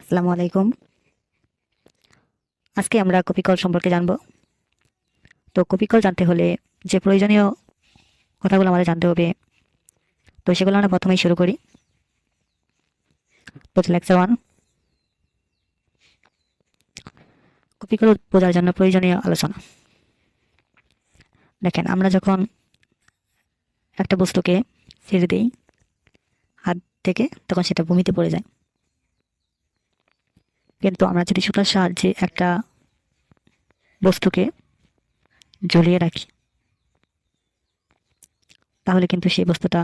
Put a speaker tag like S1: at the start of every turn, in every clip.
S1: আসসালামু আলাইকুম। আজকে আমরা কপিকল সম্পর্কে জানব। তো কপিকল জানতে হলে যে প্রয়োজনীয় কথাগুলো আমাদের জানতে হবে, তো সেগুলো আমরা প্রথমেই শুরু করি। তো লেকচার 1, কপিকল বোঝার জন্য প্রয়োজনীয় আলোচনা। দেখেন, আমরা যখন একটা বস্তুকে ছেড়ে দিই হাত থেকে, তখন সেটা ভূমিতে পড়ে যায়। কিন্তু আমরা যদি সুতার সাহায্যে একটা বস্তুকে ঝুলিয়ে রাখি, তাহলে কিন্তু সেই বস্তুটা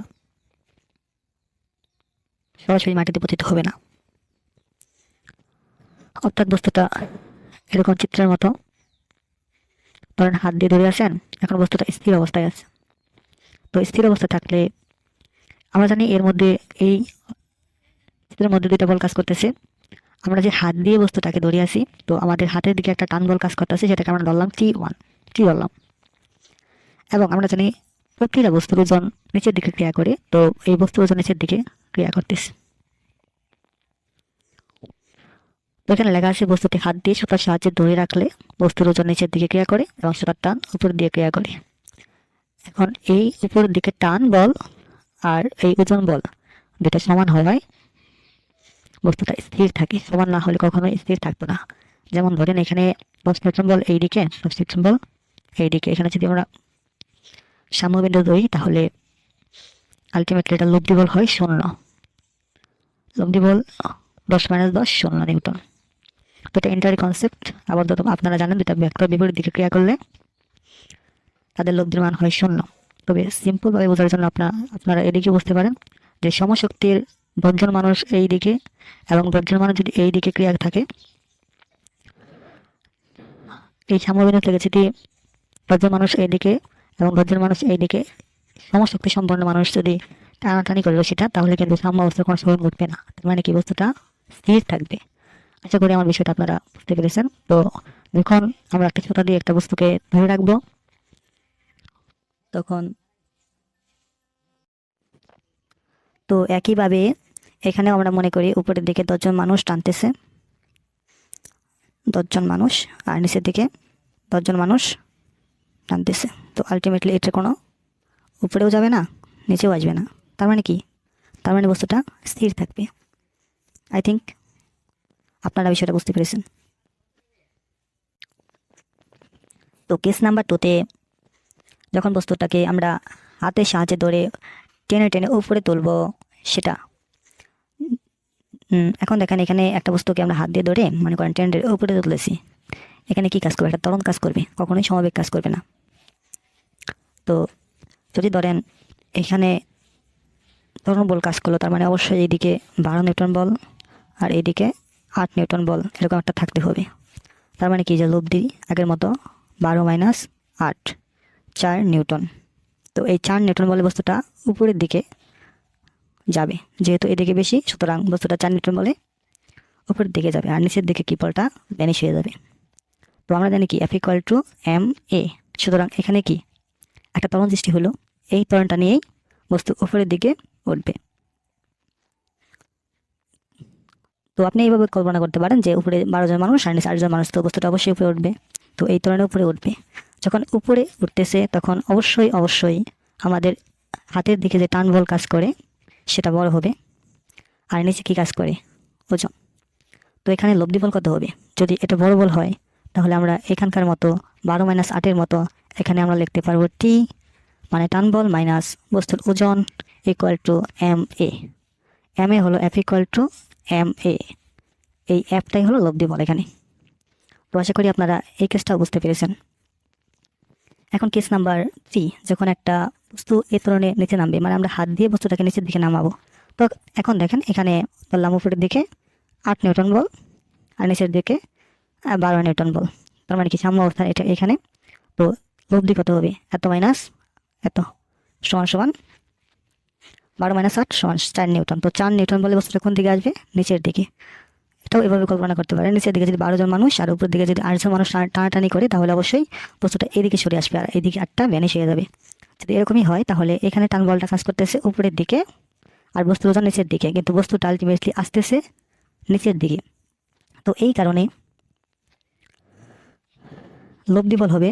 S1: সরাসরি মাটিতে পতিত হবে না। অর্থাৎ বস্তুটা এরকম চিত্রের মতো, ধরেন হাত দিয়ে ধরে আছেন, এখন বস্তুটা স্থির অবস্থায় আছে। তো স্থির অবস্থা থাকলে আমরা জানি এর মধ্যে, এই চিত্রের মধ্যে দুইটা বল কাজ করতেছে। আমরা যে হাত দিয়ে বস্তুটাকে ধরে আছি, তো আমাদের হাতের দিকে একটা টান বল কাজ করতেছে, যেটাকে আমরা ধরলাম T1, টি ধরলাম। এবং আমরা জানি প্রতিটা বস্তুর ওজন নিচের দিকে ক্রিয়া করে, তো এই বস্তুর ওজন নিচের দিকে ক্রিয়া করতেছে। তো এখানে লেখা আছে বস্তুটি হাত দিয়ে সুতার সাহায্যে ধরে রাখলে বস্তুর ওজন নিচের দিকে ক্রিয়া করে এবং সুতার টান উপরের দিকে ক্রিয়া করে। এখন এই উপরের দিকে টান বল আর এই ওজন বল দুটা সমান হয়, বস্তুটা স্থির থাকে। সমান না হলে কখনোই স্থির থাকতো না। যেমন ধরেন এখানে 10 নিউটন বল এইদিকে, 10 নিউটন বল এইদিকে। এখানে যদি আমরা সাম্যবিন্দু ধরি, তাহলে আলটিমেটলি এটা লব্ধি বল হয় 0। লব্ধি বল 10 - 10 0 নিউটন। তো এটা এন্টারি কনসেপ্ট। আবার আপনারা জানেন দুটা ভেক্টর বিপরীত দিকে ক্রিয়া করলে তাদের লব্ধির মান হয় 0। তবে সিম্পলভাবে বোঝার জন্য আপনারা এদিকে বুঝতে পারেন যে সমশক্তির 10 জন মানুষ এই দিকে এবং 10 জন মানুষ যদি এই দিকে ক্রিয়া থাকে, এই সাম্যবিন্দু থেকে যদি 10 জন মানুষ এইদিকে এবং 10 জন মানুষ এইদিকে সমশক্তি সম্পন্ন মানুষ যদি টানাটানি করে সেটা, তাহলে কিন্তু সাম্য অবস্থার কোনো সময় ঘটবে না। তার মানে কি, বস্তুটা স্থির থাকবে। আশা করি আমার বিষয়টা আপনারা বুঝতে পেরেছেন। তো যখন আমরা একটা সুতা দিয়ে একটা বস্তুকে ধরে রাখবো, তখন তো একইভাবে এখানেও আমরা মনে করি উপরের দিকে 10 জন মানুষ টানতেছে, 10 জন মানুষ, আর নিচের দিকে 10 জন মানুষ টানতেছে। তো আলটিমেটলি এটা কোনো উপরেও যাবে না, নিচেও আসবে না। তার মানে কি, তার মানে বস্তুটা স্থির থাকবে। আই থিঙ্ক আপনারা বিষয়টা বুঝতে পেরেছেন। তো কেস নাম্বার 2তে যখন বস্তুটাকে আমরা হাতের সাহায্যে ধরে টেনে টেনে উপরে তুলব, সেটা এখন দেখেন, এখানে একটা বস্তুকে আমরা হাত দিয়ে ধরে মনে করেন টেনে টেনে উপরে তুলেছি। এখানে কি কাজ করবে? একটা ত্বরণ কাজ করবে, কখনোই সমবেগ কাজ করবে না। তো যদি ধরেন এখানে ত্বরণ বল কাজ করলো, তার মানে অবশ্যই এইদিকে 12 নিউটন বল আর এইদিকে 8 নিউটন বল, এরকম একটা থাকতে হবে। তার মানে কি, যে লব্ধি আগের মতো 12 - 8, 4 নিউটন। তো এই 4 নিউটন বলে বস্তুটা উপরের দিকে যাবে, যেহেতু এদিকে বেশি, সুতরাং বস্তুটা 4 নিউটন বলে উপরের দিকে যাবে, আর নিচের দিকে কি বলটা ভ্যানিশ হয়ে যাবে। তো আমরা জানি কি F = ma। সুতরাং এখানে কি একটা ত্বরণ সৃষ্টি হলো, এই ত্বরণটা নিয়েই বস্তু উপরের দিকে উঠবে। তো আপনি এইভাবে কল্পনা করতে পারেন যে উপরে 12 জন মানুষ আর নিচে 8 জন মানুষ, তো বস্তুটা অবশ্যই উপরে উঠবে। তো এই ত্বরণের উপরে উঠবে। যখন উপরে উঠতেছে, তখন অবশ্যই অবশ্যই আমাদের হাতের দিকে যে টান বল কাজ করে সেটা বড় হবে, আর নিচে কি কাজ করে? ওজন। তো এখানে লব্ধি বল কত হবে? যদি এটা বড় বল হয়, তাহলে আমরা এখানকার মতো 12 - 8-এর মতো এখানে আমরা লিখতে পারবো টি, মানে টান বল মাইনাস বস্তুর ওজন = ma। ma হলো F = ma। এই অ্যাপটাই হলো লব্ধি বল এখানে। তো আশা করি আপনারা এই কেসটাও বুঝতে পেরেছেন। এখন কেস নাম্বার 3, যখন একটা বস্তু এ ধরনের নিচে নামবে, মানে আমরা হাত দিয়ে বস্তুটাকে নিচের দিকে নামাবো। তো এখন দেখেন, এখানে বললাম উপরের দিকে 8 নিউটন বল আর নিচের দিকে 12 নিউটন বল। তার মানে কি, সাম্য অবস্থা এটা এখানে। তো লব্ধি কত হবে? এত মাইনাস এত সমান সমান 12 - 8 সমান 4 নিউটন। তো 4 নিউটন বলে বস্তুটা কোন দিকে আসবে? নিচের দিকে। এটাও এভাবে কল্পনা করতে পারেন, নিচের দিকে যদি 12 জন মানুষ আর উপরের দিকে যদি 8 জন মানুষ টানাটানি করে, তাহলে অবশ্যই বস্তুটা এদিকে সরে আসবে আর এইদিকে 8টা ভ্যানিশ হয়ে যাবে। যদি এরকমই হয়, তাহলে এখানে টান বলটা কাজ করতেছে উপরের দিকে আর বস্তুর ওজন নিচের দিকে, কিন্তু বস্তুটা আলটিমেটলি আসতেছে নিচের দিকে। তো এই কারণে লব্ধি বল হবে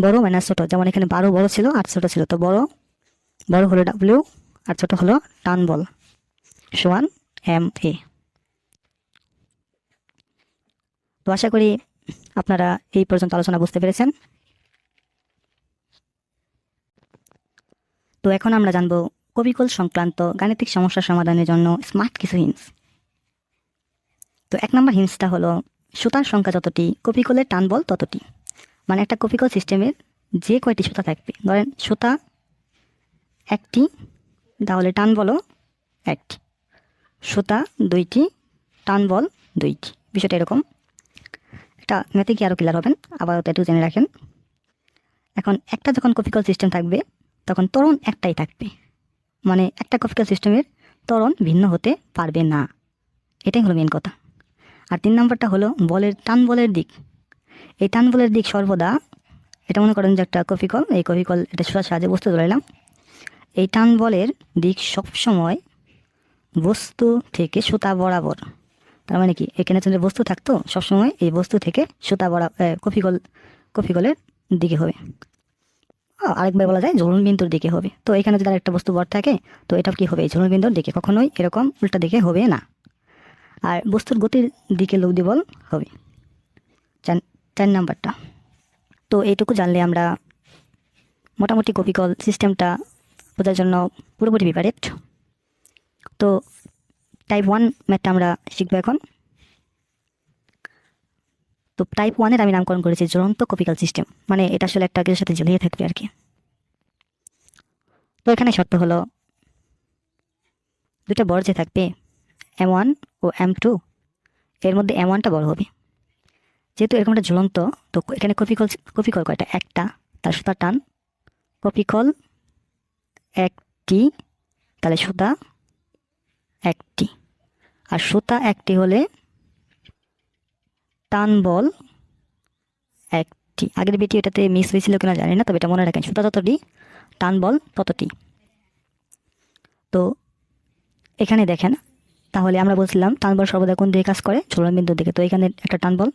S1: বড় মাইনাস ছোট। যেমন এখানে 12 বড় ছিল 8 ছোট ছিল, তো বড় হলো ডাব্লিউ আর ছোট হলো টান বল সমান এম এ। তো আশা করি আপনারা এই পর্যন্ত আলোচনা বুঝতে পেরেছেন। তো এখন আমরা জানবো কপিকল সংক্রান্ত গাণিতিক সমস্যা সমাধানের জন্য স্মার্ট কিছু হিন্টস। তো 1 নম্বর হিন্টসটা হলো সুতার সংখ্যা যতটি কপিকলের টান বল ততটি। মানে একটা কপিকল সিস্টেমের যে কয়টি সুতা থাকবে, ধরেন সুতা একটি তাহলে টান বলও একটি, সুতা দুইটি টান বল দুইটি। বিষয়টা এরকম, এটা ম্যাথে কি আরও ক্লিয়ার হবেন, আবার একটু জেনে রাখেন। এখন একটা যখন কপিকল সিস্টেম থাকবে তখন ত্বরণ একটাই থাকবে, মানে একটা কপিকল সিস্টেমের ত্বরণ ভিন্ন হতে পারবে না, এটাই হলো মেন কথা। আর 3 নম্বরটা হলো বলের টান বলের দিক। এই টান বলের দিক সর্বদা, এটা মনে করেন যে একটা কপিকল, এই কপিকল এটা সুতার সাহায্যে বস্তু ধরাইলাম, এই টান বলের দিক সবসময় বস্তু থেকে সুতা বরাবর। তার মানে কি, এখানে যদি বস্তু থাকতো সবসময় এই বস্তু থেকে সুতা কপিকলের দিকে হবে। আরেকবার বলা যায় ঝুলন বিন্দুর দিকে হবে। তো এখানে যদি একটা বস্তু বড় থাকে তো এটা কি হবে, ঝুলন বিন্দুর দিকে, কখনোই এরকম উল্টা দিকে হবে না। আর বস্তুর গতির দিকে লব্ধি বল হবে 4 নাম্বারটা। তো এইটুকু জানলে আমরা মোটামুটি কপিকল সিস্টেমটা বোঝার জন্য পুরোপুরি প্রিপারেট। তো টাইপ 1 ম্যাথটা আমরা শিখবো এখন। তো টাইপ 1-এর আমি নামকরণ করেছি জ্বলন্ত কপিকল সিস্টেম, মানে এটা আসলে একটা কিছুর সাথে ঝুলিয়ে থাকবে আর কি। তো এখানে শর্ত হলো দুটো বড় যে থাকবে M1 ও M2, এর মধ্যে M1টা বড় হবে। যেহেতু এরকম একটা ঝুলন্ত, তো এখানে কপিকল কয়টা, একটা, তার সুতা টান কপিকল একটি, তাহলে সুতা একটি, আর সুতা একটি হলে টান বল একটি। আগের ভিডিও এটাতে মিস হয়েছিল কিনা জানি না, তবে এটা মনে রাখেন, সুতা ততটি টান বল ততটি। তো এখানে দেখেন, তাহলে আমরা বলছিলাম টান বল সর্বদা কোন দিকে কাজ করে, ঝুলন বিন্দুর দিকে। তো এখানে একটা টান বল,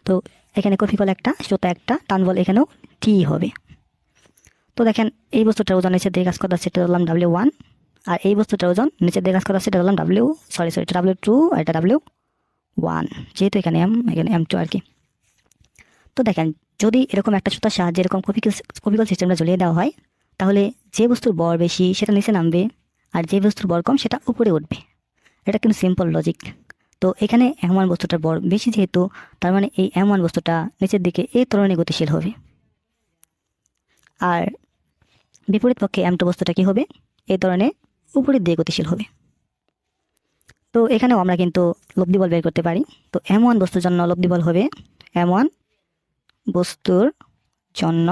S1: তো এখানে কপিকল একটা, সুতা একটা, টান বল এখানেও টি হবে। তো দেখেন এই বস্তুটার ওজন নিচের দিকে কাজ করতে হচ্ছে, এটা ধরলাম W1, আর এই বস্তুটার ওজন নিচের দিকে কাজ করতে হচ্ছে, এটা ধরলাম এটা W2 আর এটা W1, যেহেতু এখানে এখানে M2 আর কি। তো দেখেন যদি এরকম একটা সুতার সাহায্যে এরকম কপিকল সিস্টেমটা ঝুলিয়ে দেওয়া হয়, তাহলে যে বস্তুর বর বেশি সেটা নিচে নামবে, আর যে বস্তুর বর কম সেটা উপরে উঠবে। এটা কিন্তু সিম্পল লজিক। তো এখানে M1 বস্তুটার বর বেশি যেহেতু, তার মানে এই M1 বস্তুটা নিচের দিকে এই ত্বরণে গতিশীল হবে। আর বিপরীত পক্ষে M2 বস্তুটা কি হবে, এই ত্বরণে উপরের দিকে গতিশীল হবে। তো এখানেও আমরা কিন্তু লব্ধি বল বের করতে পারি। তো M1 বস্তুর জন্য লব্ধি বল হবে, M1 বস্তুর জন্য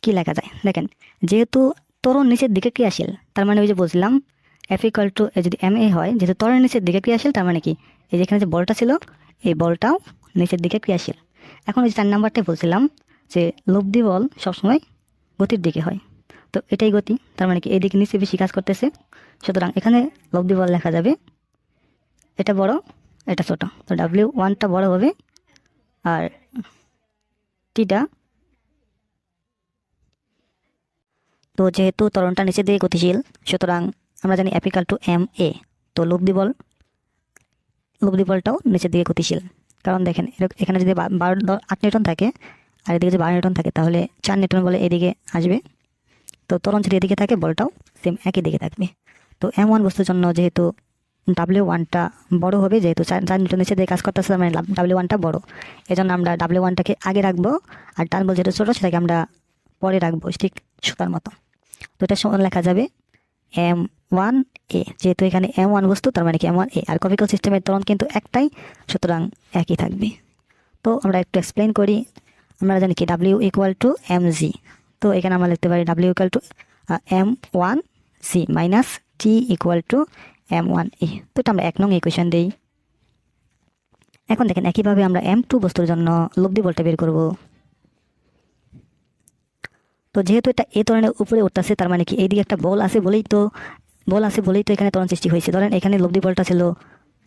S1: কি লেখা যায়, দেখেন যেহেতু ত্বরণ নিচের দিকে ক্রিয়াশীল, তার মানে ওই যে বলছিলাম F = যদি MA হয়, যেহেতু ত্বরণ নিচের দিকে ক্রিয়াশীল, তার মানে কি এই যেখানে যে বলটা ছিল এই বলটাও নিচের দিকে ক্রিয়াশীল। এখন ওই 4 নাম্বারটাই বলছিলাম যে লব্ধি বল সবসময় গতির দিকে হয়, তো এটাই গতি, তার মানে কি এইদিকে নিচে বেশি কাজ করতেছে, সুতরাং এখানে লব্ধি বল লেখা যাবে এটা বড় এটা ছোট। তো W1টা বড় হবে আর টিটা, তো যেহেতু ত্বরণটা নিচের দিকে গতিশীল, সুতরাং আমরা জানি F = MA, তো লব্ধি বলটাও নিচের দিকে গতিশীল। কারণ দেখেন এখানে যদি 8 নিউটন থাকে আর এদিকে যদি 12 নিউটন থাকে, তাহলে 4 নিউটন বলে এদিকে আসবে। তো ত্বরণ যদি এদিকে থাকে বলটাও সেম একই দিকে থাকবে। তো M1 বস্তুর জন্য যেহেতু W1টা বড় হবে, যেহেতু 4 নিউটন নিচে দিয়ে কাজ করতেছে, মানে W1টা বড়, এজন্য আমরা W1টাকে আগে রাখবো, আর টান বল যেটা ছোটো সেটাকে আমরা পরে রাখবো, ঠিক সুতার মতো। তো এটা সমান লেখা যাবে M1A, যেহেতু এখানে M1 বস্তু, তার মানে কি M1A, আর কপিকল সিস্টেমের ত্বরণ কিন্তু একটাই, সুতরাং একই থাকবে। তো আমরা একটু এক্সপ্লেন করি। আমরা জানি কি W = mg, তো এখানে আমরা লিখতে পারি W = M1c minus T = M1A। তো এটা আমরা 1 নং ইকুয়েশন দিই। এখন দেখেন একইভাবে আমরা M2 বস্তুর জন্য লব্ধি বলটা বের করব। তো যেহেতু এটা এই ত্বরণের উপরে উঠতেছে, তার মানে কি এইদিকে একটা বল আছে বলেই তো এখানে ত্বরণ সৃষ্টি হয়েছে। ধরেন এখানে লব্ধি বলটা ছিল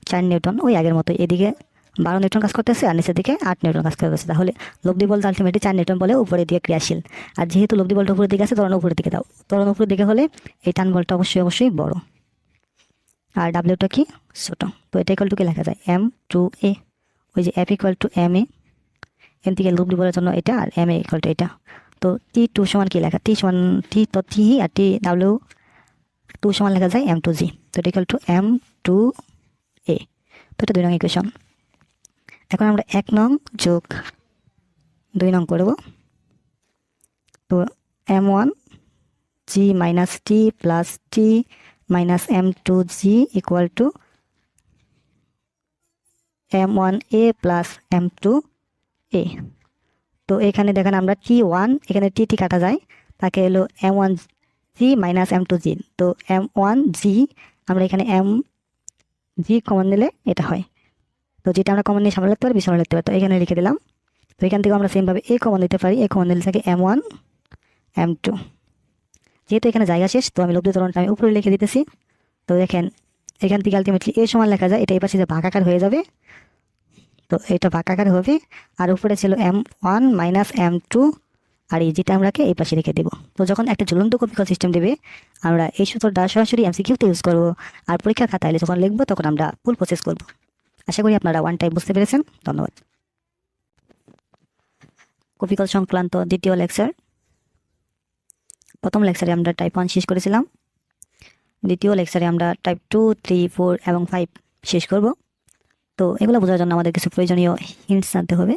S1: 4 নিউটন, ওই আগের মতো এদিকে 12 নিউটন কাজ করতেছে আর নিচের দিকে 8 নিউটন কাজ করতেছে, তাহলে লব্ধি বলটা আলটিমেটলি 4 নিউটন বলে উপরের দিকে ক্রিয়াশীল। আর যেহেতু লব্ধি বলটা উপরের দিকে আছে, ত্বরণ উপরের দিকে দাও, ত্বরণ উপরের দিকে হলে এই টান বলটা অবশ্যই বড়, আর ডাব্লিউটা কি ছোট। তো এটা ইকুয়াল টু কি লেখা যায়, m2a, ওই যে F=ma, এম থেকে লব্ধি বলার জন্য এটা, আর ma ইকুয়াল টু এটা। তো T2 সমান কি লেখা, T সমান T তো T আর TW2 সমান লেখা যায় m2g, তো এটা ইকুয়াল টু m2a। তো এটা 2 নং ইকুয়েশন। এখন আমরা 1 নং যোগ 2 নং করব। তো m1g minus t plus t minus m2g equal to m1a plus m2a। তো এখানে দেখেন আমরা t1, এখানে টি কাটা যায়, তাকে এলো m1g মাইনাস m2g। তো m1g আমরা এখানে mg কমন নিলে এটা হয়, তো যেটা আমরা কমন নিয়ে সামনে লিখতে পারি, পিছনে লিখতে পারি, তো এখানে লিখে দিলাম। তো এখান থেকে আমরা সেমভাবে a কমন নিতে পারি, a কমন নিলে থাকে m1 m2। যেহেতু এখানে জায়গা শেষ, তো আমি লব্ধি ত্বরণটা আমি উপরে লিখে দিতেছি। তো দেখেন এখান থেকে আলটিমেটলি a সমান লেখা যায়, এটা এই পাশে যে ভাগাকার হয়ে যাবে, তো এটা ভাগাকার হবে। আর উপরে ছিল m1 মাইনাস m2, আর এই যেটা আমরাকে এই পাশে রেখে দেবো। তো যখন একটা ঝুলন্ত কপিকল সিস্টেম দেবে, আমরা এই সূত্রটা সরাসরি এমসিকিউতে ইউজ করবো, আর পরীক্ষা খাতায় যখন লিখবো তখন আমরা ফুল প্রসেস করব। আশা করি আপনারা ওয়ান টাইম বুঝতে পেরেছেন। ধন্যবাদ। কপিকল সংক্রান্ত দ্বিতীয় লেকচার। প্রথম লেকচারে আমরা টাইপ 1 শেষ করেছিলাম, দ্বিতীয় লেকচারে আমরা টাইপ 2, 3, 4 এবং 5 শেষ করব। তো এগুলো বোঝার জন্য আমাদের কিছু প্রয়োজনীয় হিন্টস জানতে হবে,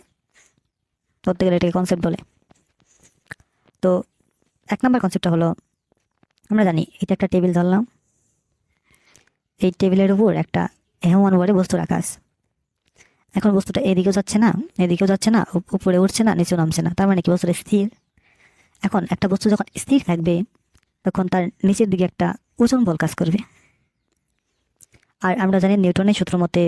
S1: ধরতে গেলে এটাকে কনসেপ্ট বলে। তো 1 নম্বর কনসেপ্টটা হলো, আমরা জানি এটা একটা টেবিল ধরলাম, এই টেবিলের উপর একটা অনুবারে বস্তু রাখা আছে। এখন বস্তুটা এদিকেও যাচ্ছে না, এদিকেও যাচ্ছে না, উপরে উঠছে না, নিচেও নামছে না, তার মানে কি বস্তুটা স্থির। এখন একটা বস্তু যখন স্থির থাকবে, তখন তার নিচের দিকে একটা ওজন বল কাজ করবে। আর আমরা জানি নিউটনের সূত্র মতে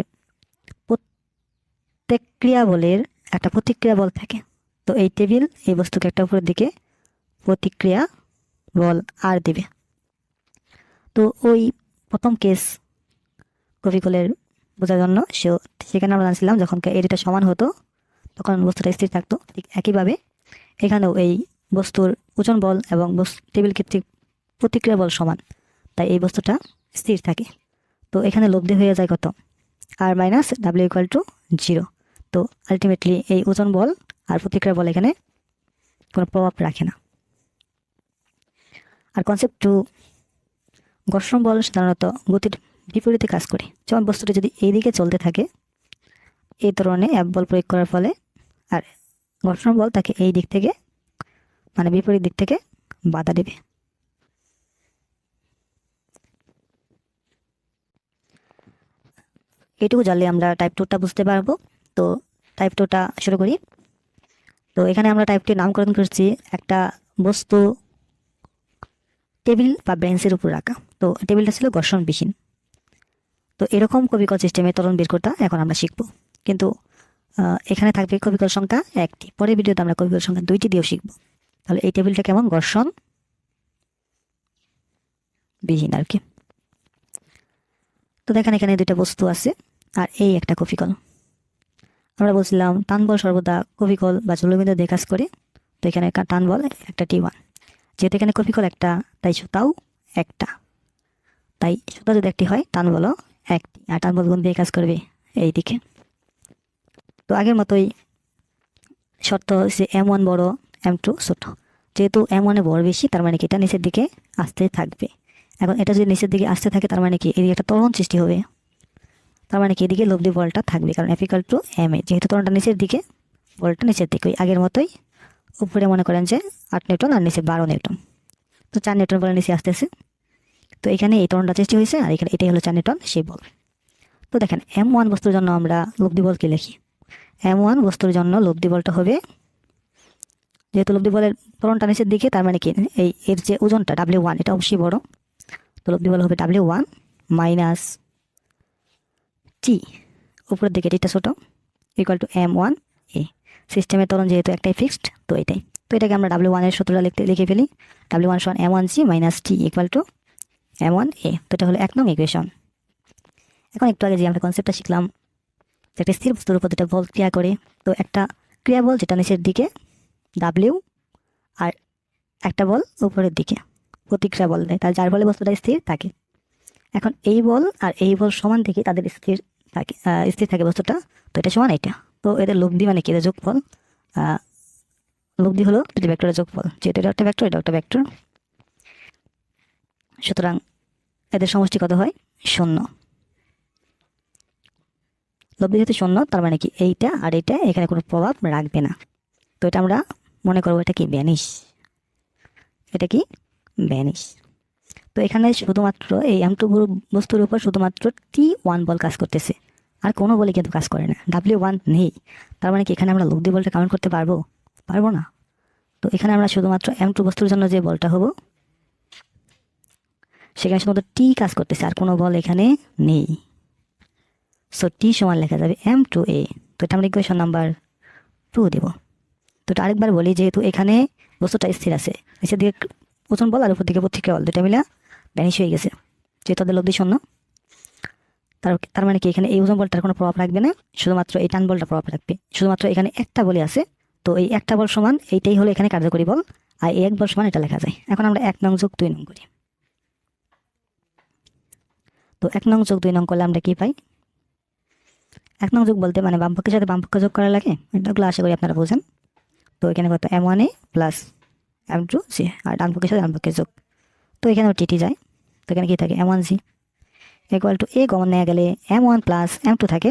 S1: প্রতিক্রিয়া বলের একটা প্রতিক্রিয়া বল থাকে। তো এই টেবিল এই বস্তুকে একটা উপরের দিকে প্রতিক্রিয়া বল আর দিবে। তো ওই প্রথম কেস কপিকলের বোঝার জন্য সেখানে আমরা জানছিলাম যখন এই দুটা সমান হতো তখন বস্তুটা স্থির থাকতো। ঠিক একইভাবে এখানেও এই বস্তুর ওজন বল এবং টেবিল কর্তৃক প্রতিক্রিয়া বল সমান, তাই এই বস্তুটা স্থির থাকে। তো এখানে লব্ধি হয়ে যায় কত, আর মাইনাস ডাব্লিউ ইকুয়াল টু 0। তো আলটিমেটলি এই ওজন বল আর প্রতিক্রিয়া বল এখানে কোনো প্রভাব রাখে না। আর কনসেপ্ট 2, ঘর্ষণ বল সাধারণত গতির বিপরীতে কাজ করে। যেমন বস্তুটি যদি এই দিকে চলতে থাকে এই ধরনের F বল প্রয়োগ করার ফলে, আর ঘর্ষণ বল তাকে এই দিক থেকে মানে বিপরীত দিক থেকে বাধা দেবে। এটুকু জানলে আমরা টাইপ 2টা বুঝতে পারবো। তো টাইপ 2টা শুরু করি। তো এখানে আমরা টাইপ 2 নামকরণ করছি একটা বস্তু টেবিল বা বেঞ্চের উপর রাখা। তো টেবিলটা ছিল ঘর্ষণবিহীন। তো এরকম কপিকল সিস্টেমে ত্বরণ বের করতে এখন আমরা শিখব, কিন্তু এখানে থাকবে কপিকল সংখ্যা 1টি। পরের ভিডিওতে আমরা কপিকল সংখ্যা 2টি দিয়েও শিখব। তাহলে এই টেবিলটা কেমন, ঘর্ষণ বিহীন আর কি। তো দেখেন এখানে 2টা বস্তু আছে আর এই একটা কপিকল। আমরা বলছিলাম টান বল সর্বদা কপিকল বা ঝুলবিন্দু দিয়ে কাজ করে। তো এখানে টান বল একটা T1, যেহেতু এখানে কপিকল একটা তাই সুতাও একটা, তাই সুতা যদি একটি হয় টান বলও একটি, আর টান বল গুণ দিয়ে কাজ করবে এই দিকে। তো আগের মতোই শর্ত হচ্ছে M1 বড় M2 ছোট। যেহেতু M1 এ ভর বেশি, তার মানে কি এটা নিচের দিকে আসতে থাকবে। এখন এটা যদি নিচের দিকে আসতে থাকে তার মানে কি এদিকে একটা ত্বরণ সৃষ্টি হবে, তার মানে কি এদিকে লব্ধি বলটা থাকবে, কারণ F=ma। যেহেতু ত্বরণটা নিচের দিকে, বলটা নিচের দিকে, ওই আগের মতোই উপরে মনে করেন যে 8 নিউটন আর নিচে 12 নিউটন। তো 4 নিউটন বলে নিচে আসতেছে। তো এখানে এই ত্বরণটা সৃষ্টি হয়েছে, আর এখানে এটাই হলো 4 নিউটন সেই বল। তো দেখেন M1 বস্তুর জন্য আমরা লব্ধি বল কি লিখি, M1 বস্তুর জন্য লব্ধি বলটা হবে, যেহেতু লব্ধি বলের ত্বরণটা নিচের দিকে, তার মানে কি এই এর যে ওজনটা W1 এটা অবশ্যই বড়। তো লব্ধি বল হবে W1 মাইনাস T, উপরের দিকে টিটা ছোট, ইকুয়াল টু M1A। সিস্টেমের ত্বরণ যেহেতু একটাই ফিক্সড, তো এটাই। তো এটাকে আমরা W1 এর সূত্রটা লিখে ফেলি, W1 সমান M1G minus T equal to M1A। তো এটা হলো 1 নং ইকুয়েশন। এখন একটু আগে যে আমরা কনসেপ্টটা শিখলাম একটা স্থির বস্তুর উপর দুটা বল ক্রিয়া করে, তো একটা ক্রিয়া বল যেটা নিচের দিকে ডাব্লিউ, আর একটা বল উপরের দিকে প্রতিক্রিয়া বল দেয়, তার যার ফলে বস্তুটা স্থির থাকে। এখন এই বল আর এই বল সমান থেকে তাদের স্থির থাকে বস্তুটা, তো এটা সমান এটা। তো এদের লব্ধি মানে কি, এদের যোগফল। লব্ধি হলো দুটি ভেক্টরের যোগফল, যেহেতু এটা একটা ভেক্টর, এটা একটা ভেক্টর, সুতরাং এদের সমষ্টি কত হয়, 0। লব্ধি যেহেতু 0, তার মানে কি এইটা আর এইটা এখানে কোনো প্রভাব রাখবে না। তো এটা আমরা মনে করবো এটা কি ভ্যানিশ, এটা কি ভ্যানিশ। তো এখানে শুধুমাত্র এই M2 বস্তুর উপর শুধুমাত্র T1 বল কাজ করতেছে, আর কোনো বলে কিন্তু কাজ করে না, W1 নেই। তার মানে কি এখানে আমরা লব্ধি বলটা কাউন্ট করতে পারবো না। তো এখানে আমরা শুধুমাত্র M2 বস্তুর জন্য যে বলটা হবো, সেখানে শুধুমাত্র T কাজ করতেছে, আর কোনো বল এখানে নেই। সো T সমান লেখা যাবে M2A। তো এটা আমরা ইকুয়েশন নাম্বার 2 দেব। তো এটা আরেকবার বলি, যেহেতু এখানে বস্তুটা স্থির আছে, নিচের দিকে ওজন বল আর উপর দিকে প্রতিক্রিয়া বল দুটা মিলে ভ্যানিশ হয়ে গেছে, যেহেতু তাদের লব্ধি 0। তার মানে কি এখানে এই ওজন বলটার কোনো প্রভাব রাখবে না, শুধুমাত্র এই টান বলটা প্রভাব রাখবে। শুধুমাত্র এখানে একটা বলই আছে, তো এই একটা বল সমান এইটাই হলো এখানে কার্যকরী বল, আর এই এক বল সমান এটা লেখা যায়। এখন আমরা 1 নং যোগ 2 নং করি। তো 1 নং যোগ 2 নং করলে আমরা কি পাই, 1 নং যোগ বলতে মানে বামপক্ষের সাথে বামপক্ষ যোগ করা লাগে, এটাগুলো আশা করি আপনারা বোঝেন। তো এখানে কত M1A প্লাস M2C, আর ডান পক্ষের সাথে ডান পক্ষের যোগ, তো এখানে টিটি যায়। তো এখানে কি থাকে, M1C equal to A common নেওয়া গেলে M1 প্লাস M2 থাকে।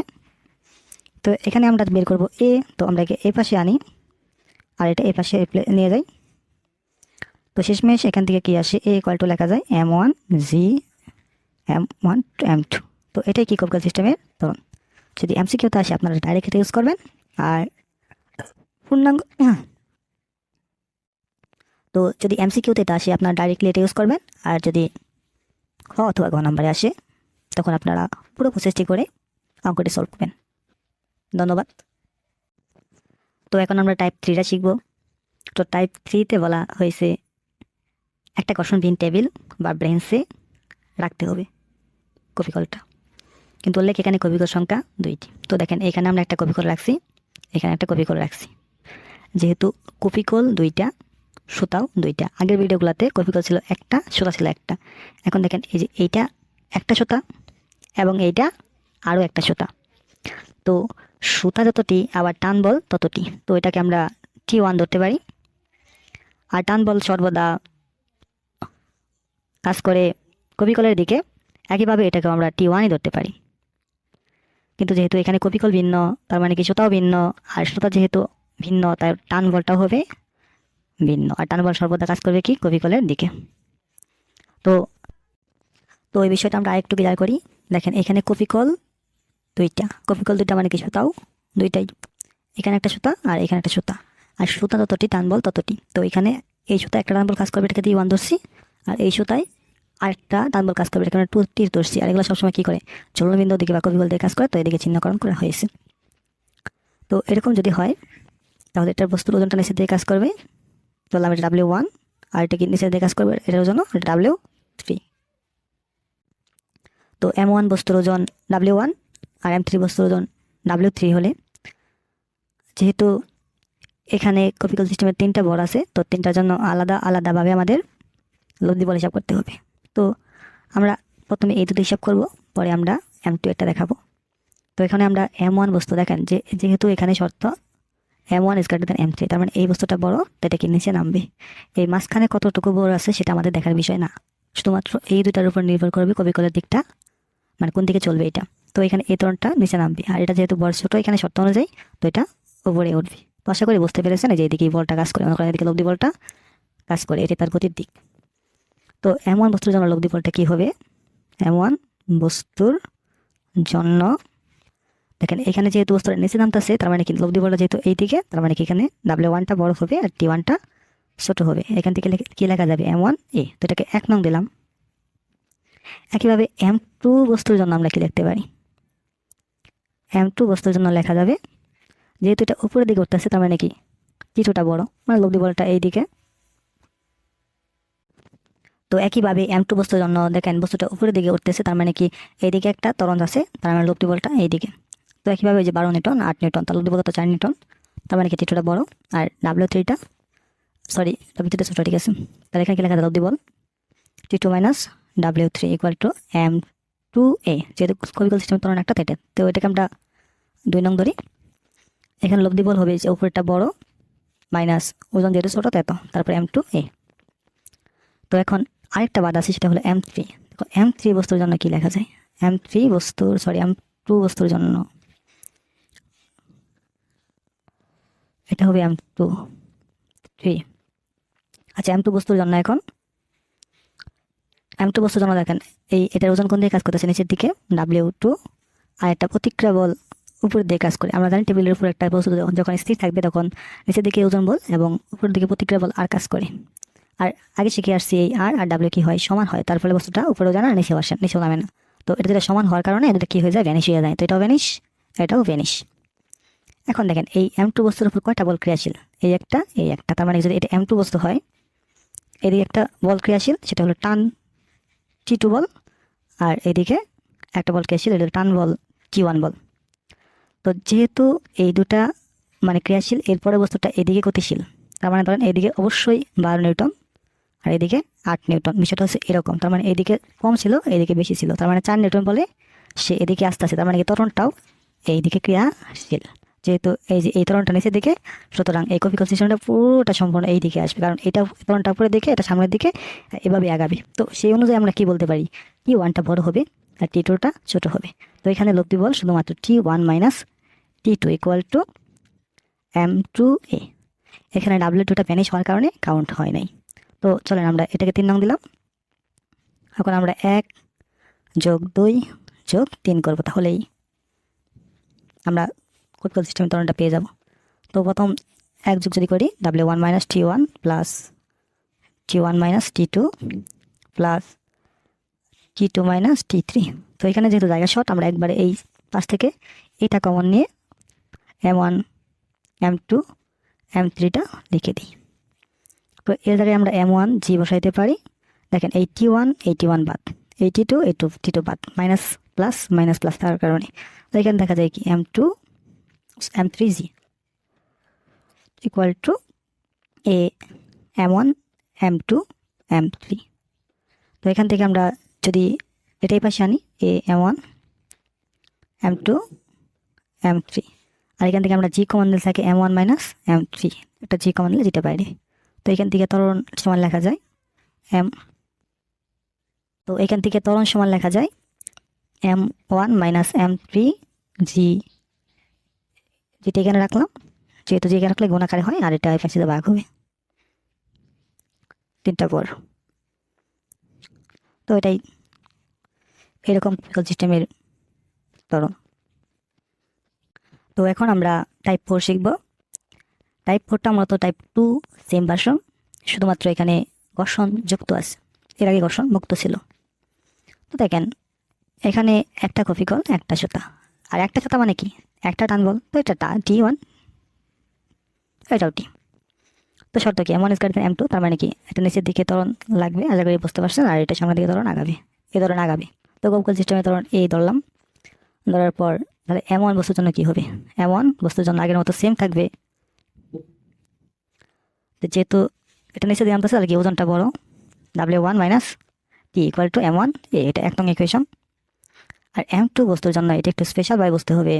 S1: তো এখানে আমরা বের করব A, তো আমরা একে এ পাশে আনি আর এটা এ পাশে নিয়ে যাই। তো শেষমেশ এখান থেকে কি আসে, A ইকুয়াল টু লেখা যায় M1G M1 M2। তো এটাই কি কপিক্যাল সিস্টেমের ধরন। যদি MCQতে আসে আপনারা ডাইরেক্ট এটা ইউজ করবেন, আর পূর্ণাঙ্গ তো যদি MCQতে এটা আসে আপনারা ডাইরেক্টলি এটা ইউজ করবেন, আর যদি খ অথবা ঘ নাম্বারে আসে তখন আপনারা পুরো প্রসেসটি করে অঙ্কটি সলভ করবেন। ধন্যবাদ। তো এখন আমরা টাইপ 3টা শিখব। তো টাইপ 3তে বলা হয়েছে একটা গঠনবিহীন টেবিল বা ব্রেঞ্চে রাখতে হবে কপিকলটা, কিন্তু উল্লেখ এখানে কপিকল সংখ্যা 2টি। তো দেখেন এখানে আমরা একটা কপিকল রাখছি, এখানে একটা কপিকল রাখছি। যেহেতু কপিকল 2টা, সুতাও 2টা, আগের ভিডিওগুলোতে কপিকল ছিল একটা, সুতা ছিল একটা। এখন দেখেন এই যে এইটা একটা সুতা এবং এইটা আরও একটা সুতা, তো সুতা যতটি আবার টান বল ততটি, তো এটাকে আমরা T1 ধরতে পারি। আর টান বল সর্বদা কাজ করে কপিকলের দিকে, একইভাবে এটাকে আমরা T1ই ধরতে পারি। কিন্তু যেহেতু এখানে কপিকল ভিন্ন, তার মানে কি সুতাও ভিন্ন, আর সুতা যেহেতু ভিন্ন তার টান বলটাও হবে ভিন্ন, আর টান বল সর্বদা কাজ করবে কি কপিকলের দিকে। তো তো এই বিষয়টা আমরা আরেকটু ক্লিয়ার করি। দেখেন এখানে কপিকল 2টা মানে কি সুতাও 2টাই, এখানে একটা সুতা আর এখানে একটা সুতা, আর সুতা ততটি টান বল ততটি। তো এখানে এই সুতা একটা টান বল কাজ করবে, এটাকে T1 ধরছি, আর এই সুতায় আরেকটা টান বল কাজ করবে, এখানে 2T ধরছি। আর এগুলো সবসময় কি করে, চলনবিন্দুর দিকে বা কপিকল দিয়ে কাজ করে, তো এদিকে চিহ্নকরণ করা হয়েছে। তো এরকম যদি হয় তাহলে এটার বস্তুর ওজনটা নিচের দিকে কাজ করবে, বললাম এটা W1, আর এটা কি নিচের দিকে কাজ করবে, এটার ওজন W3। তো M1 বস্তুর ওজন W1 আর M3 বস্তুর ওজন W3 হলে, যেহেতু এখানে কপিকল সিস্টেমের 3টা বল আছে, তো 3টার জন্য আলাদা আলাদাভাবে আমাদের লব্ধি বল হিসাব করতে হবে। তো আমরা প্রথমে এই দুটো হিসাব করব, পরে আমরা M2 এটা দেখাবো। তো এখানে আমরা M1 বস্তু দেখেন যে যেহেতু এখানে শর্ত M1 is greater than M3, তার মানে এই বস্তুটা বড়, তো এটা কি নিচে নামবে। এই মাঝখানে কতটুকু বড় আছে সেটা আমাদের দেখার বিষয় না, শুধুমাত্র এই দুটার উপর নির্ভর করবে কপিকলের দিকটা, মানে কোন দিকে চলবে এটা। তো এখানে এই ত্বরণটা নিচে নামবে, আর এটা যেহেতু বড় ছোট এখানে শর্ত অনুযায়ী, তো এটা উপরে উঠবে। তো আশা করি বুঝতে পেরেছেন যে এদিকে বলটা কাজ করে, মনে করেন এদিকে লব্ধি বলটা কাজ করে, এটা তার গতির দিক। তো M1 বস্তুর জন্য লব্ধি বলটা কি হবে, M1 বস্তুর জন্য দেখেন এখানে যেহেতু বস্তুটা নিচে নামতেছে, তার মানে কি লব্ধি বলটা যেহেতু এই দিকে, তার মানে কি এখানে W1টা বড় হবে আর T1টা ছোট হবে। এখান থেকে কি লেখা যাবে, M1A। তো এটাকে 1 নং দিলাম। একইভাবে M2 বস্তুর জন্য আমরা কি লিখতে পারি, M2 বস্তুর জন্য লেখা যাবে, যেহেতু এটা উপরের দিকে উঠতেছে, তার মানে কি কিছুটা বড়, মানে লব্ধি বলটা এই দিকে। তো একইভাবে M2 বস্তুর জন্য দেখেন বস্তুটা উপরের দিকে উঠতেছে, তার মানে কি এইদিকে একটা ত্বরণ আছে, তার মানে লব্ধি বলটা এইদিকে। তো একইভাবে ওই যে 12 নিউটন 8 নিউটন, তাহলে লব্ধি বল তো 4 নিউটন, তার মানে কি টি2টা বড় আর W3টা সরি W3টা ছোট, ঠিক আছে। তাহলে এখানে কি লেখা যায় লব্ধি বল T2 minus W3 equal to M2A, যেহেতু কবিকল সিস্টেম ত্বরণ একটা তাই, তো এটাকে আমরা 2 নং ধরি। এখানে লব্ধি বল হবে যে উপরেরটা বড় মাইনাস ওজন যেহেতু ছোট তাই, তারপরে M2A। তো এখন আরেকটা বাদ আছে, সেটা হলো M3। M3 বস্তুর জন্য কি লেখা যায়, M2 বস্তুর জন্য এটা হবে M2 আচ্ছা M2 বস্তুর জন্য এখন M2 বস্তুর জন্য দেখেন এটার ওজন কোন দিকে কাজ করতেছে, নিচের দিকে W2, আর একটা প্রতিক্রিয়া বল উপরের দিকে কাজ করে। আমরা জানি টেবিলের উপর একটা বস্তু যখন স্থির থাকবে তখন নিচের দিকে ওজন বল এবং উপরের দিকে প্রতিক্রিয়া বল আর কাজ করে। আর আগে শিখে আসছি এই আর W কি হয়, সমান হয়, তার ফলে বস্তুটা উপরেও যায় না নিচেও আসে, নিচেও নামে না। তো এটা যেটা সমান হওয়ার কারণে এটা কি হয়ে যায়, ভ্যানিশ হয়ে যায়। তো এটাও ভ্যানিশ, এটাও ভ্যানিশ। এখন দেখেন এই M2 বস্তুর উপর কয়টা বল ক্রিয়াশীল, এই একটা, তার মানে যদি এটা M2 বস্তু হয়, এদিকে একটা বল ক্রিয়াশীল সেটা হলো টান T2 বল, আর এদিকে একটা বল ক্রিয়াশীল এটা টান বল T1 বল। তো যেহেতু এই দুটা মানে ক্রিয়াশীল, এরপরে বস্তুটা এদিকে গতিশীল, তার মানে ধরেন এদিকে অবশ্যই 12 নিউটন আর এদিকে 8 নিউটন। বিষয়টা হচ্ছে এরকম, তার মানে এদিকে কম ছিল এদিকে বেশি ছিল, তার মানে 4 নিউটন বলে সে এদিকে আসতে আছে, তার মানে কি ত্বরণটাও এইদিকে ক্রিয়াশীল। যেহেতু এই যে এই ত্বরণটা নিচের দিকে, সুতরাং এই কপিকল সিস্টেমটা পুরোটা সম্পূর্ণ এই দিকে আসবে, কারণ এটা ত্বরণটা উপরের দিকে, এটা সামনের দিকে, এভাবে আগাবে। তো সেই অনুযায়ী আমরা কি বলতে পারি, T1টা বড় হবে আর T2টা ছোট হবে। তো এখানে লব্ধি বল শুধুমাত্র T1 minus T2 equal to M2A। এখানে W2টা ভ্যানিশ হওয়ার কারণে কাউন্ট হয় নাই। তো চলেন আমরা এটাকে 3 নং দিলাম। এখন আমরা 1 যোগ 2 যোগ 3 করবো, তাহলেই আমরা কপিকল সিস্টেমের ত্বরণটা পেয়ে যাব। তো প্রথম 1 যোগ যদি করি W1 minus T1 plus T1 minus T2 plus T2 minus T3। তো এখানে যেহেতু জায়গা শর্ট, আমরা একবারে এই পাশ থেকে এটা কমন নিয়ে M1 M2 M3টা লিখে দিই। তো এর জায়গায় আমরা M1 G বসাইতে পারি। দেখেন এই T1 বাদ, এই T2 বাদ, মাইনাস প্লাস থাকার কারণে। তো এখানে দেখা যায় কি M3G equal to M1 M2 M3। তো এখান থেকে আমরা যদি এটাই পাশে আনি M1 M2 M3, আর এখান থেকে আমরা G কমন দিলে থাকে M1 মাইনাস M3, একটা G কমন দিলে যেটা বাইরে। তো এখান থেকে ত্বরণ সমান লেখা যায় M1 মাইনাস M3G, যেটা এখানে রাখলাম, যেহেতু যে এখানে রাখলে গুণাকারে হয় আর এটা এফএসিতে ভাগ হবে 3টা পর। তো এটাই এরকম সিস্টেমের ত্বরণ। তো এখন আমরা টাইপ 4 শিখব। টাইপ 4টা মূলত টাইপ 2 সেম ভার্সন, শুধুমাত্র এখানে ঘর্ষণ যুক্ত আছে, এর আগে ঘর্ষণ মুক্ত ছিল। তো দেখেন এখানে একটা কপিকল একটা সুতা, আর একটা সুতা মানে কি একটা টান বল, তো এটা T1 এটাও T। তো শর্ত কি M1 = M2, তার মানে কি এটা নিচের দিকে ত্বরণ লাগবে, আশা করি বুঝতে পারছেন, আর এটা সামনের দিকে ত্বরণ আগাবে, এই ত্বরণ আগাবে। তো কপিকল সিস্টেমে ত্বরণ এই ধরলাম, ধরার পর তাহলে M1 বস্তুর জন্য কি হবে, M1 বস্তুর জন্য আগের মতো সেম থাকবে। যেহেতু এটা নিচে দিয়ে আনতেছে তাহলে কি ওজনটা বড়, W1 minus T equal to M1, এটা 1 নং ইকুয়েশন। আর M2 বস্তুর জন্য এটা একটু স্পেশাল ভাবে বুঝতে হবে।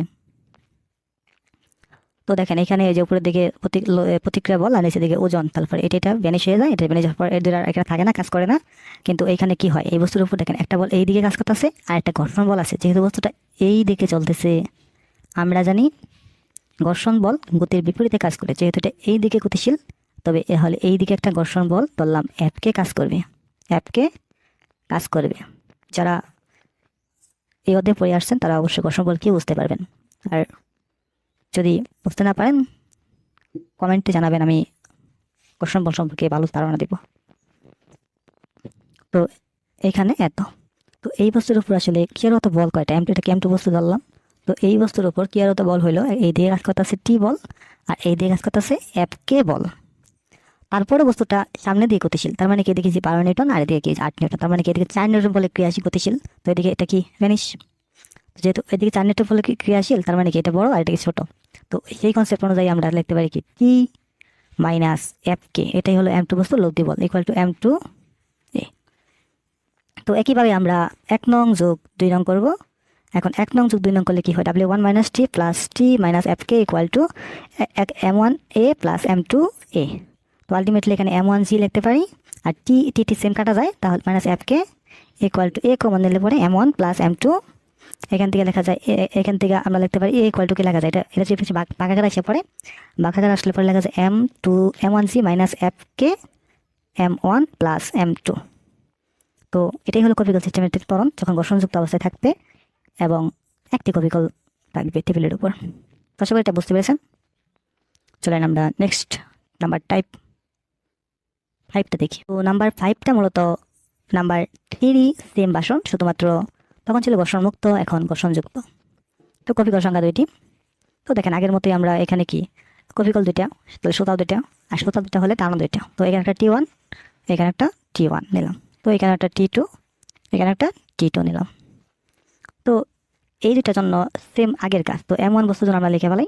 S1: তো দেখেন এখানে যে উপরের দিকে প্রতিক্রিয়া বল আর নিচের দিকে ওজন, তারপর এটা ভ্যানিশ হয়ে যায়, এটা ভ্যানিশ হওয়ার পর এদের আর এখানে থাকে না, কাজ করে না। কিন্তু এইখানে কি হয়, এই বস্তুর উপর দেখেন একটা বল এই দিকে কাজ করতেছে আর একটা ঘর্ষণ বল আছে। যেহেতু বস্তুটা এই দিকে চলতেছে, আমরা জানি ঘর্ষণ বল গতির বিপরীতে কাজ করে, যেহেতু এটা এই দিকে গতিশীল, তবে এ হলে এই দিকে একটা ঘর্ষণ বল ধরলাম Fকে কাজ করবে। যারা এই অধ্যায়ে পড়ে আসছেন তারা অবশ্যই ঘর্ষণ বল কি বুঝতে পারবেন, আর যদি বুঝতে না পারেন কমেন্টে জানাবেন, আমি ঘর্ষণ বল সম্পর্কে ভালো ধারণা দেব। তো এখানে তো এই বস্তুর উপর আসলে ক্রিয়ারত বল কয়টা, এটাকে M2 বস্তু ধরলাম। তো এই বস্তুর উপর ক্রিয়ারত বল হইলো এই দিকে কাজ করতেছে T বল আর এই দিকে কাজ করতেছে Fকে বল। তারপরে বস্তুটা সামনে দিয়ে গতিশীল, তার মানে কি এদিকে 12 নিউটন আর এদিকে 8 নিউটন, তার মানে কি এদিকে 4 নিউটন বলে ক্রিয়াশীল গতিশীল। তো এদিকে এটা কি ভ্যানিশ। যেহেতু এদিকে 4 নিউটন বলে ক্রিয়াশীল, তার মানে কি এটা বড় আর এটা ছোট। তো সেই কনসেপ্ট অনুযায়ী আমরা লিখতে পারি কি টি মাইনাস এফ কে, এটাই হলো M2 বস্তু লব্ধি বল ইকুয়াল টু M2 এ। তো একইভাবে আমরা 1 নং যোগ 2 নং করব। এখন 1 নং যোগ 2 নং করলে কি হয়, W1 minus T plus T minus F K equal to M1 A plus M2 এ। তো আলটিমেটলি এখানে M1 জি লিখতে পারি, আর টি টি টি সেম কাটা যায়, তাহলে minus F K equal to a common নিলে পরে M1 প্লাস M2। এখান থেকে লেখা যায় এখান থেকে আমরা লিখতে পারি এ ইকুয়াল টু কি লেখা যায়, এটা যে ভাগাকার আসে পরে, ভাগাকার আসলে পরে লেখা যায় M1 জি মাইনাস এফ কে M1 প্লাস M2। তো এটাই হলো কপিকল সিস্টেমের ত্বরণ যখন ঘর্ষণযুক্ত অবস্থায় থাকবে এবং একটি কপিকল থাকবে টেবিলের উপর। আশা করি এটা বুঝতে পেরেছেন। চলেন আমরা নেক্সট নাম্বার টাইপ 5টা দেখি। তো নাম্বার 5টা মূলত নাম্বার 3 সেম ভাষণ, শুধুমাত্র তখন ছিল ঘর্ষণমুক্ত, এখন ঘর্ষণযুক্ত। তো কপিকল সংখ্যা 2টি। তো দেখেন আগের মতোই আমরা এখানে কি কপিকল 2টা, তাহলে সুতাও 2টা, আর সুতাও 2টা হলে টানো 2টা। তো এখানে একটা T1, এখানে একটা T1 নিলাম। তো এখানে একটা T2, এখানে একটা T2 নিলাম। তো এই দুটার জন্য সেম আগের কাজ। তো M1 বস্তুর জন্য আমরা লিখে ফেলাই।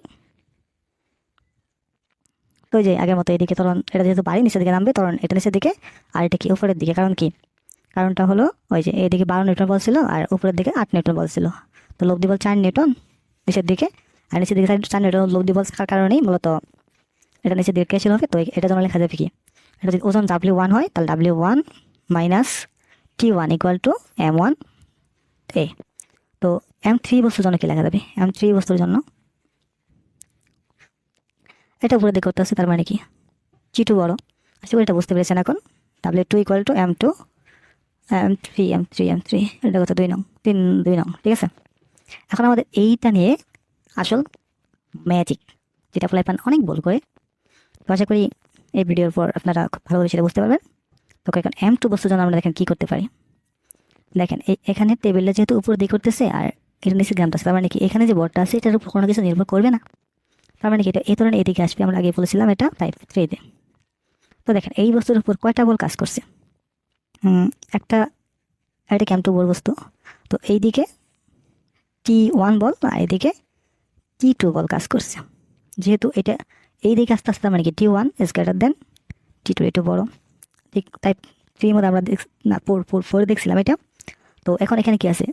S1: তো যে আগের মতো এদিকে ত্বরণ, এটা যেহেতু বাড়ি নিচের দিকে নামবে, ত্বরণ এটা নিচের দিকে আর এটা কি উপরের দিকে। কারণ কি, কারণটা হলো ওই যে এদিকে 12 নিউটন বল ছিল আর উপরের দিকে 8 নিউটন বল ছিল। তো লব্ধি বল 4 নিউটন নিচের দিকে, আর নিচের দিকে 4 নিউটন লব্ধি বল থাকার কারণেই মূলত এটা নিচের দিকে ক্রিয়াশীল হবে। তো এটার জন্য লেখা যাবে কি, এটা যদি ওজন W1 হয় তাহলে W1 minus T1 equal to M1 এ। তো M3 বস্তুর জন্য কি লেখা যাবে, M3 বস্তুর জন্য এটা উপরে দিকে করতে হচ্ছে, তার মানে কি G2 বড়। আশা করি এটা বুঝতে পেরেছেন এখন। W2 equal to M2 M3 এটা কত 2 নং 2 নং, ঠিক আছে। এখন আমাদের এইটা নিয়ে আসল ম্যাজিক, যেটা ফলাইপান অনেক বল করে। তো আশা করি এই ভিডিওর পর আপনারা খুব ভালো করে সেটা বুঝতে পারবেন। তো এখন M2 বস্তুর জন্য আমরা দেখেন কী করতে পারি। দেখেন এখানে টেবিলটা যেহেতু উপর দিকে করতেছে আর এটা নিচে গ্রামটা আছে, তার মানে কি এখানে যে বলটা আছে এটার উপর কোনো কিছু নির্ভর করবে না। তার মানে কি এটা এই ধরনের এদিকে আসবে, আমরা আগে বলেছিলাম এটা টাইপ 3-তে। তো দেখেন এই বস্তুর উপর কয়টা বল কাজ করছে, একটা, এটা M2 বল বস্তু। তো এইদিকে T1 বল আর এইদিকে T2 বল কাজ করছে। যেহেতু এটা এই দিকে আস্তে আস্তে মানে কি T1 is greater than T2, একটু বড়। ঠিক টাইপ 3 মধ্যে আমরা না 4 দেখছিলাম এটা। তো এখন এখানে কি আছে,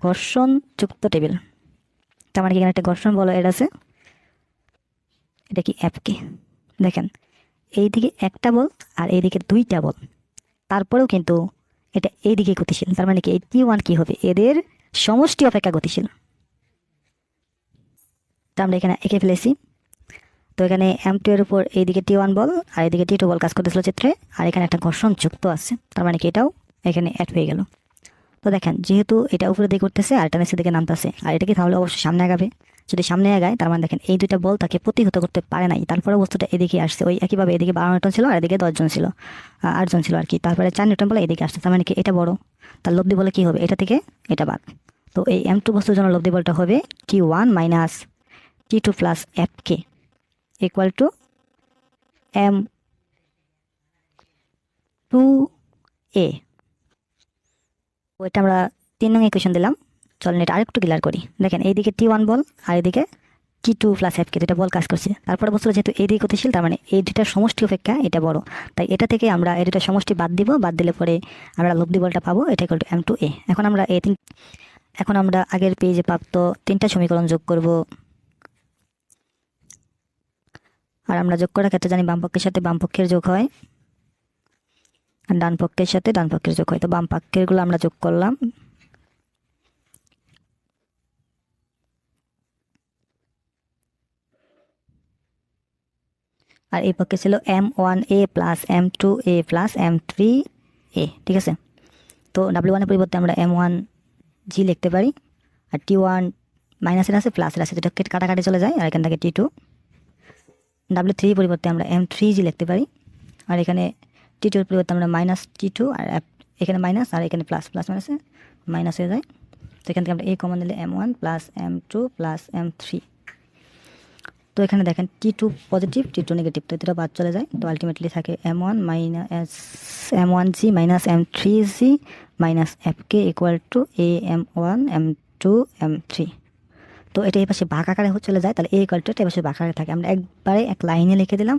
S1: ঘর্ষণযুক্ত টেবিল। তার মানে কি এখানে একটা ঘর্ষণ বল এর আছে, এটা কি F-কে। দেখেন এইদিকে একটা বল আর এইদিকে 2টা বল, তারপরেও কিন্তু এটা এইদিকে গতিশীল। তার মানে কি এই T1 কি হবে, এদের সমষ্টি অপেক্ষা গতিশীল। তো আমরা এখানে এঁকে ফেলেছি। তো এখানে M2 এর উপর এইদিকে T1 বল আর এইদিকে T2 বল কাজ করতেছিল চিত্রে, আর এখানে একটা ঘর্ষণ যুক্ত আছে, তার মানে কি এটাও এখানে অ্যাড হয়ে গেল। তো দেখেন যেহেতু এটা উপরে দিকে করতেছে আর এটা নিচের দিকে নামতেছে, আর এটা কি তাহলে অবশ্যই সামনে আগাবে। যদি সামনে আগায় তার মানে দেখেন এই দুইটা বল তাকে প্রতিহত করতে পারে নাই, তারপরে বস্তুটা এদিকে আসছে। ওই একইভাবে এদিকে 12 নিউটন ছিল আর এদিকে 10 জন ছিল, 8 জন ছিল আর কি। তারপরে 4 নিউটন বলে এদিকে আসছে, তার মানে কি এটা বড়, তার লব্ধি বলে কি হবে, এটা থেকে এটা বাদ। তো এই M2 বস্তুর জন্য লব্ধি বলটা হবে T1 মাইনাস T2 প্লাস F-কে ইকুয়াল টু M2A। ওইটা আমরা 3 নং ইকুয়েশন দিলাম। চলেন এটা আরেকটু ক্লিয়ার করি। দেখেন এইদিকে T1 বল আর এইদিকে T2 প্লাস F-কে, দুটা বল কাজ করছে। তারপরে বস্তু যেহেতু এইদিকে গতিশীল, তার মানে এই দুটার সমষ্টি অপেক্ষা এটা বড়, তাই এটা থেকে আমরা এই দুটার সমষ্টি বাদ দিব। বাদ দিলে পরে আমরা লব্ধি বলটা পাবো, এটা ইকুয়াল টু M2A। এখন আমরা আগের পেজে প্রাপ্ত 3টা সমীকরণ যোগ করব। আর আমরা যোগ করার ক্ষেত্রে জানি বাম পক্ষের সাথে বাম পক্ষের যোগ হয় আর ডান পক্ষের সাথে ডান পক্ষের যোগ হয়। তো বাম পক্ষেরগুলো আমরা যোগ করলাম। আর এই পক্ষে ছিল M1A plus M2A plus M3A, ঠিক আছে। তো W1 এর পরিবর্তে আমরা M1G লিখতে পারি, আর T1 মাইনাসের আছে প্লাসের আছে, যেটা কাটাকাটি চলে যায়, আর এখান থেকে T2। W3 পরিবর্তে আমরা M3G লিখতে পারি, আর এখানে T2 এর পরিবর্তে আমরা মাইনাস T2, আর এখানে মাইনাস আর এখানে প্লাস, প্লাস মাইনাসে মাইনাস হয়ে যায়। তো এখান থেকে আমরা A কমন নিলে M1 plus M2 plus M3। তো এখানে দেখেন T2 পজিটিভ T2 নেগেটিভ, তো এটা বাদ চলে যায়। তো আলটিমেটলি থাকে M1 minus M1G minus M3G minus FK equal to AM1 M2 M3। তো এটা এই পাশে ভাগ আকারে চলে যায়, তাহলে A ইকুয়াল টু এটা এই পাশে ভাগ আকারে থাকে। আমরা একবারে এক লাইনে লিখে দিলাম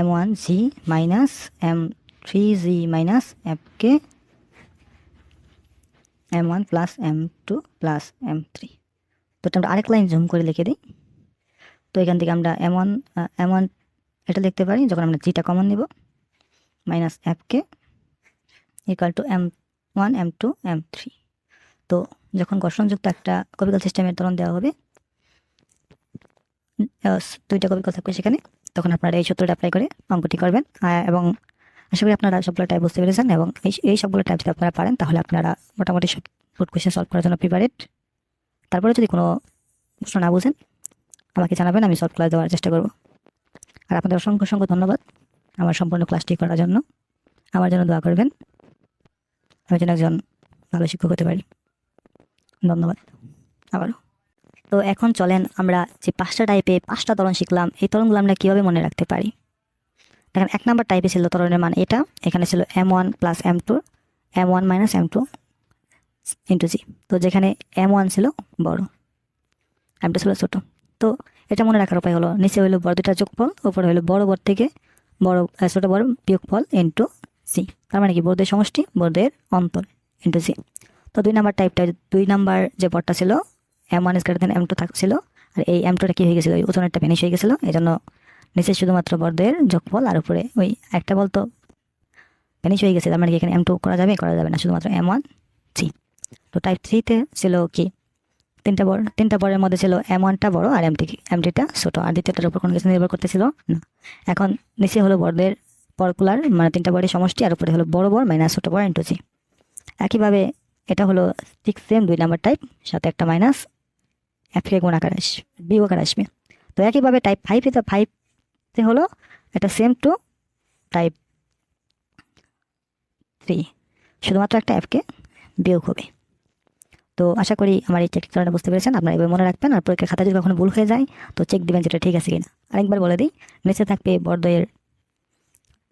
S1: M1G minus M3G minus FK M1 plus M2 plus M3। তো এটা আমরা আরেক লাইন জুম করে লিখে দিই। তো এখান থেকে আমরা M1 এটা লিখতে পারি যখন আমরা জিটা কমন নিব, minus FK equal to M1 M2 M3। তো যখন ঘর্ষণযুক্ত একটা কপিক্যাল সিস্টেমের ত্বরণ দেওয়া হবে, দুইটা কপিক্যাল থাকবে সেখানে, তখন আপনারা এই সূত্রটা অ্যাপ্লাই করে অঙ্কটি করবেন। এবং আশা করি আপনারা সবগুলো টাইপ বুঝতে পেরেছেন, এবং এই সবগুলো টাইপ যদি আপনারা পারেন তাহলে আপনারা মোটামুটি সব ফুড কোয়েশ্চেন সলভ করার জন্য প্রিপারেড। তারপরে যদি কোনো প্রশ্ন না বুঝেন আমাকে জানাবেন, আমি সলভ ক্লাস দেওয়ার চেষ্টা করব। আর আপনাদের অসংখ্য অসংখ্য ধন্যবাদ আমার সম্পূর্ণ ক্লাসটি করার জন্য। আমার জন্য দোয়া করবেন, আমি যেন একজন ভালো শিক্ষক হতে পারি। ধন্যবাদ আবারও। তো এখন চলেন আমরা যে 5টা টাইপে 5টা ত্বরণ শিখলাম, এই ত্বরণগুলো আমরা কীভাবে মনে রাখতে পারি। দেখেন 1 নাম্বার টাইপে ছিল ত্বরণের মান এটা, এখানে ছিল M1 plus M2 M1 minus M2 into জি। তো যেখানে M1 ছিল বড়, M2 ছিল ছোট। তো এটা মনে রাখার উপায় হলো, নিচে হইলো বড় দুটার যোগফল, উপরে হইলো বড় বড় থেকে বড় ছোট বড় বিয়োগফল ইন্টু সি। তার মানে কি বড়দের সমষ্টি বড়দের অন্তর ইন্টু সি। তো 2 নাম্বার টাইপটা, 2 নাম্বার যে বড়টা ছিল M1 is greater than M2 থাকছিল, আর এই M2টা কি হয়ে গেছিলো, ওই ওজনেরটা ভ্যানিশ হয়ে গেছিলো। এই জন্য নিচে শুধুমাত্র বড়দের যোগফল আর উপরে ওই একটা বল তো ভ্যানিশ হয়ে গেছে। তার মানে কি এখানে M2 করা যাবে না, শুধুমাত্র M1 সি। তো টাইপ 3-তে ছিল কি, 3টা বড়ের মধ্যে ছিল M1টা বড় আর M3টা ছোট, আর দ্বিতীয়টার উপর কোনো কিছু নির্ভর করতেছিল না। এখন নিচে হলো বড়দের পরকুলার, মানে 3টা বড়ের সমষ্টি, আর উপরে হলো বড় বড় মাইনাস ছোট বড় ইন্টু জি। একইভাবে এটা হলো ঠিক সেম 2 নাম্বার টাইপ, সাথে একটা মাইনাস FK গুণ আকার আসবে, বিয়োগ আকার আসবে। তো একইভাবে টাইপ 5-তে হলো এটা সেম টু টাইপ 3, শুধুমাত্র একটা FK বিয়োগ হবে। তো আশা করি আমার এই চেকটি কারণে বুঝতে পেরেছেন। আপনারা এবার মনে রাখবেন, আর পরীক্ষার খাতা যদি কখনো ভুল হয়ে যায় তো চেক দিবেন যেটা ঠিক আছে কিনা। আরেকবার বলে দিই, নিচে থাকবে বড়দের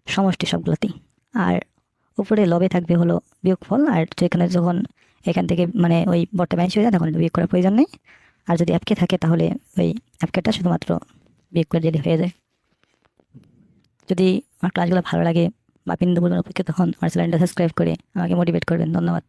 S1: সমষ্টি সবগুলোতেই, আর উপরে লবে থাকবে হলো বিয়োগফল, আর যেখানে যখন এখান থেকে মানে ওই বড়টা ভ্যানিশ হয়ে যায় তখন বিয়োগ করার প্রয়োজন নেই। আর যদি FK থাকে তাহলে ওই FKটা শুধুমাত্র বিয়োগ করে দিলে হয়ে যায়। যদি আমার ক্লাসগুলো ভালো লাগে বা বিন্দু বলবেন উপকৃত হন, আমার চ্যানেলটা সাবস্ক্রাইব করে আমাকে মোটিভেট করবেন। ধন্যবাদ।